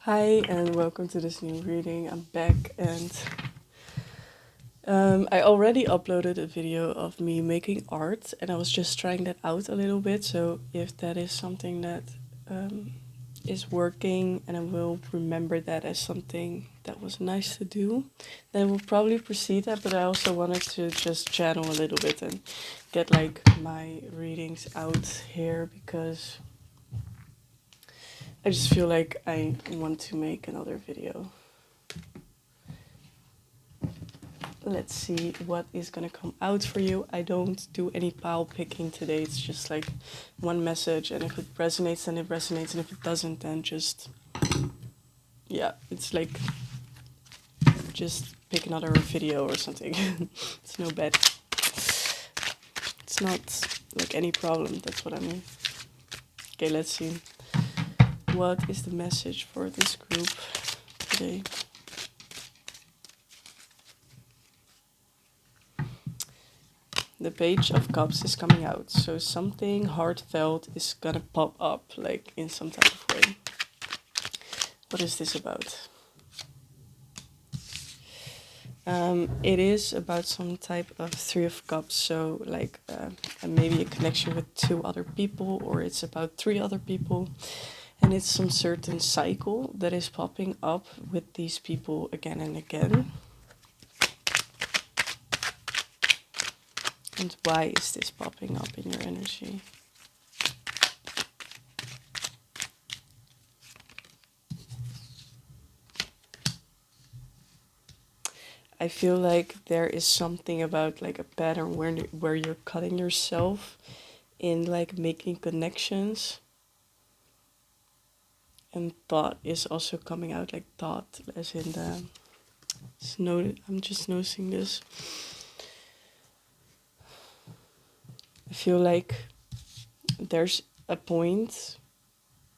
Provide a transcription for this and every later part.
Hi and welcome to this new reading. I'm back and I already uploaded a video of me making art and I was just trying that out a little bit. So if that is something that is working and I will remember that as something that was nice to do, then we'll probably proceed that. But I also wanted to just channel a little bit and get like my readings out here because I just feel like I want to make another video. Let's see what is gonna come out for you. I don't do any pile picking today. It's just like one message, and if it resonates, then it resonates, and if it doesn't, then just yeah, it's like just pick another video or something. It's no bad. It's not like any problem. That's what I mean. Okay, let's see. What is the message for this group today? The Page of Cups is coming out, so something heartfelt is gonna pop up, like in some type of way. What is this about? It is about some type of Three of Cups, so like maybe a connection with two other people, or it's about three other people, and it's some certain cycle that is popping up with these people again and again. And why is this popping up in your energy? I feel like there is something about like a pattern where you're cutting yourself in like making connections. And thought is also coming out, like thought as in the snow. I'm just noticing this. I feel like there's a point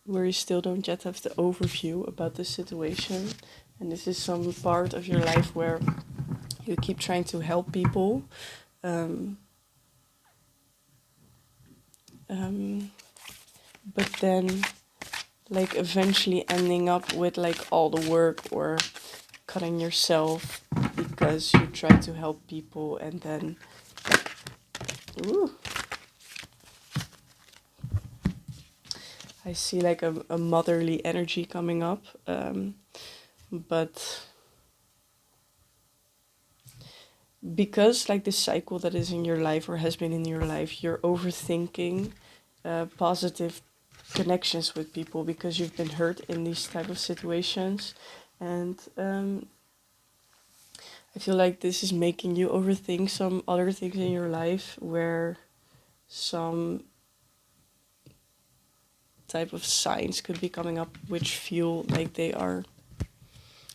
where you still don't yet have the overview about the situation. And this is some part of your life where you keep trying to help people. But then like eventually ending up with like all the work or cutting yourself because you try to help people and then ooh, I see like a motherly energy coming up, but because like the cycle that is in your life or has been in your life, you're overthinking positive connections with people because you've been hurt in these type of situations, and I feel like this is making you overthink some other things in your life where some type of signs could be coming up which feel like they are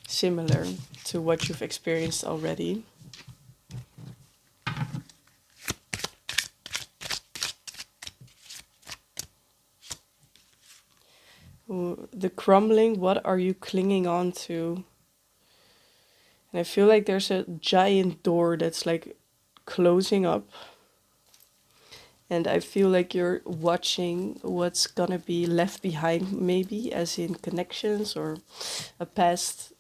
similar to what you've experienced already. The crumbling, what are you clinging on to? And I feel like there's a giant door that's like closing up. And I feel like you're watching what's gonna be left behind, maybe, as in connections or a past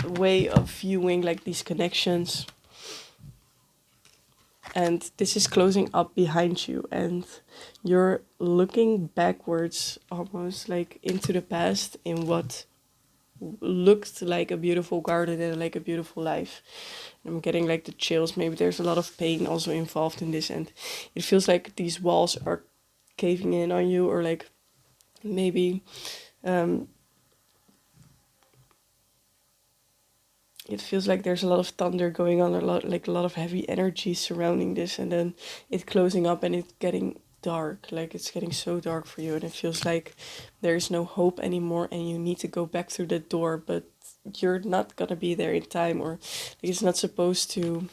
way of viewing like these connections. And this is closing up behind you, and you're looking backwards almost like into the past in what looked like a beautiful garden and like a beautiful life. I'm getting like the chills. Maybe there's a lot of pain also involved in this, and it feels like these walls are caving in on you, or like maybe it feels like there's a lot of thunder going on, a lot of heavy energy surrounding this, and then it closing up and it getting dark, like it's getting so dark for you, and it feels like there's no hope anymore, and you need to go back through the door, but you're not gonna be there in time, or like it's not supposed to.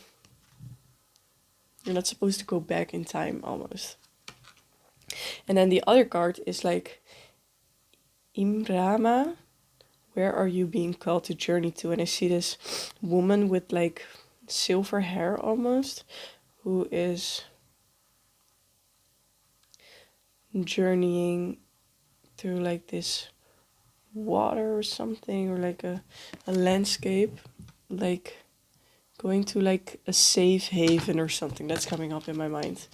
You're not supposed to go back in time almost. And then the other card is like Imrama, where are you being called to journey to? And I see this woman with like silver hair almost, who is journeying through like this water or something, or like a landscape, like going to like a safe haven or something. That's coming up in my mind.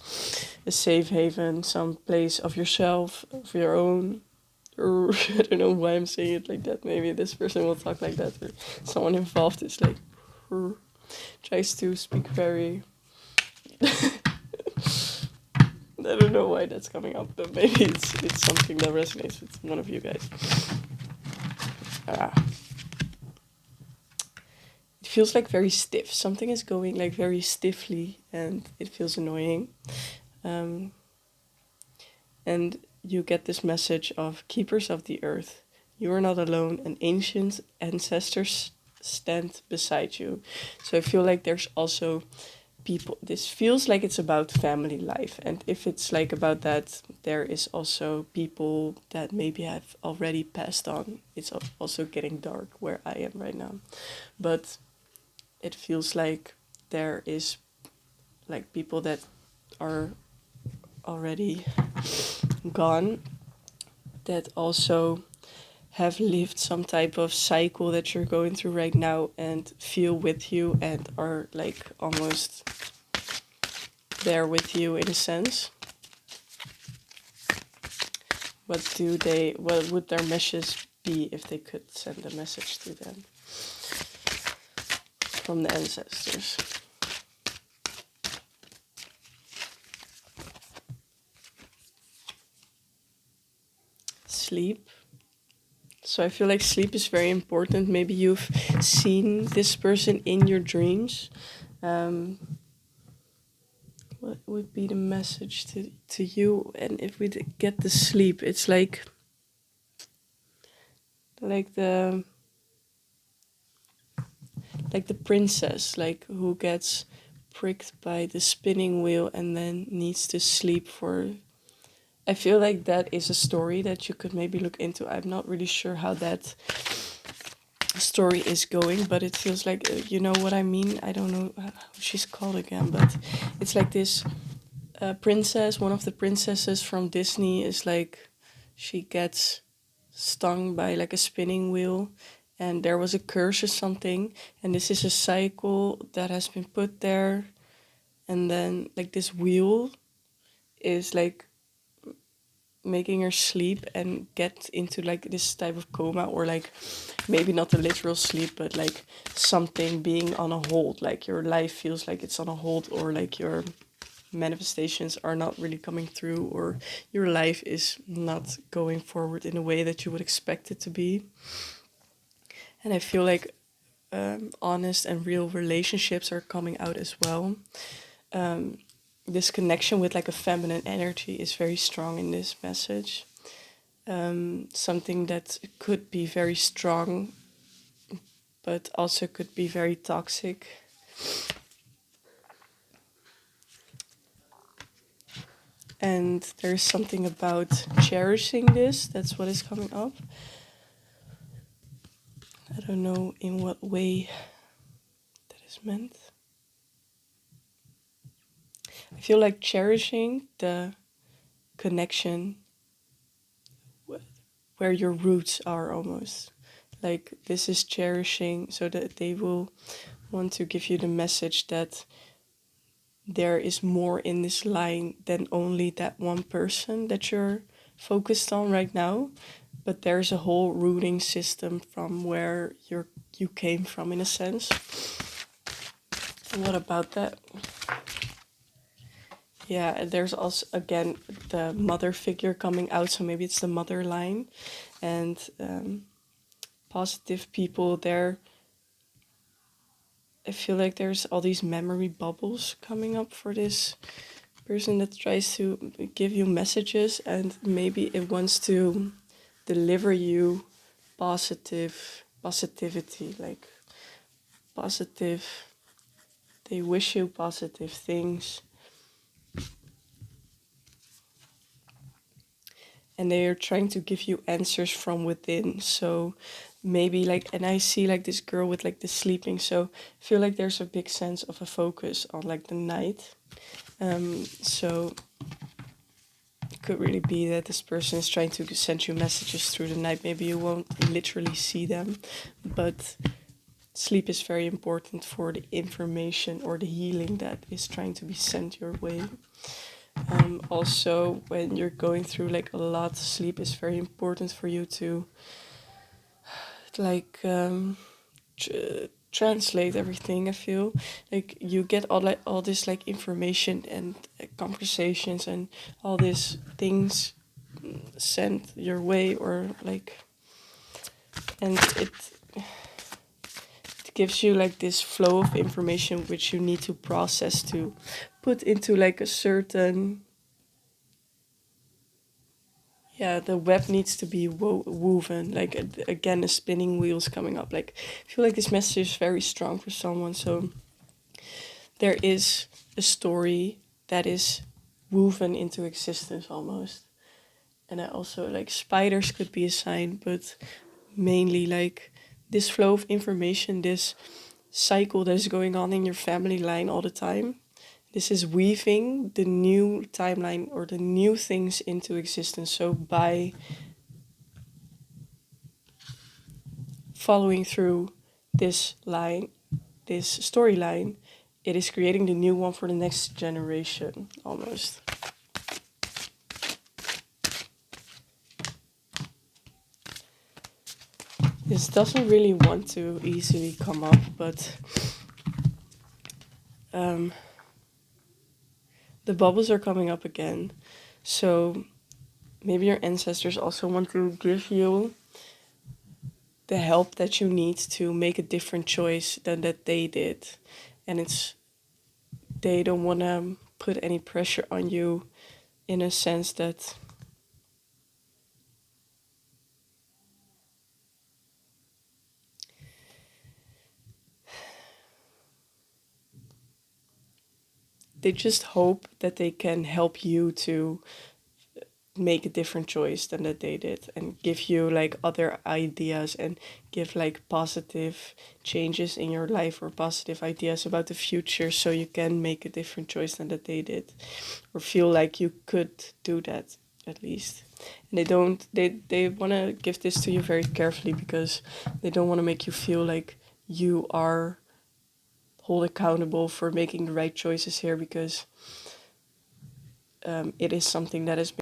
A safe haven, some place of yourself, of your own. Or I don't know why I'm saying it like that. Maybe this person will talk like that, or someone involved is like tries to speak very. I don't know why that's coming up, but maybe it's something that resonates with one of you guys. Ah. It feels like very stiff. Something is going like very stiffly, and it feels annoying. Um, and you get this message of keepers of the earth. You are not alone, and ancient ancestors stand beside you. So I feel like there's also people. This feels like it's about family life, and if it's like about that, there is also people that maybe have already passed on. It's also getting dark where I am right now, but it feels like there is like people that are already gone that also have lived some type of cycle that you're going through right now and feel with you and are like almost there with you in a sense. What would their message be if they could send a message to them from the ancestors? Sleep. So I feel like sleep is very important. Maybe you've seen this person in your dreams. What would be the message to you? And if we get the sleep, it's like the like the princess, like who gets pricked by the spinning wheel and then needs to sleep for. I feel like that is a story that you could maybe look into. I'm not really sure how that story is going, but it feels like you know what I mean. I don't know how she's called again, but it's like this princess. One of the princesses from Disney is like she gets stung by like a spinning wheel, and there was a curse or something, and this is a cycle that has been put there, and then like this wheel is like making her sleep and get into like this type of coma, or like maybe not a literal sleep, but like something being on a hold, like your life feels like it's on a hold, or like your manifestations are not really coming through, or your life is not going forward in a way that you would expect it to be. And I feel like honest and real relationships are coming out as well. This connection with like a feminine energy is very strong in this message. Something that could be very strong, but also could be very toxic. And there's something about cherishing this. That's what is coming up. I don't know in what way that is meant. I feel like cherishing the connection where your roots are almost. Like this is cherishing so that they will want to give you the message that there is more in this line than only that one person that you're focused on right now, but there's a whole rooting system from where you came from in a sense. And what about that? Yeah, and there's also again the mother figure coming out, so maybe it's the mother line, and positive people there. I feel like there's all these memory bubbles coming up for this person that tries to give you messages, and maybe it wants to deliver you positivity, like positive. They wish you positive things, and they are trying to give you answers from within. So maybe like, and I see like this girl with like the sleeping, so I feel like there's a big sense of a focus on like the night. So could really be that this person is trying to send you messages through the night. Maybe you won't literally see them, but sleep is very important for the information or the healing that is trying to be sent your way. Also, when you're going through like a lot, sleep is very important for you to like translate everything. I feel like you get all this like information and conversations and all these things sent your way, or like, and it gives you like this flow of information which you need to process to put into like a certain, yeah, the web needs to be woven, like again, the spinning wheels coming up. Like, I feel like this message is very strong for someone. So there is a story that is woven into existence almost. And I also like spiders could be a sign, but mainly like this flow of information, this cycle that is going on in your family line all the time. This is weaving the new timeline or the new things into existence. So by following through this line, this storyline, it is creating the new one for the next generation almost. This doesn't really want to easily come up, but the bubbles are coming up again. So maybe your ancestors also want to give you the help that you need to make a different choice than that they did. And they don't want to put any pressure on you, in a sense that they just hope that they can help you to make a different choice than that they did, and give you like other ideas, and give like positive changes in your life or positive ideas about the future, so you can make a different choice than that they did, or feel like you could do that at least. And they want to give this to you very carefully, because they don't want to make you feel like you are hold accountable for making the right choices here, because it is something that is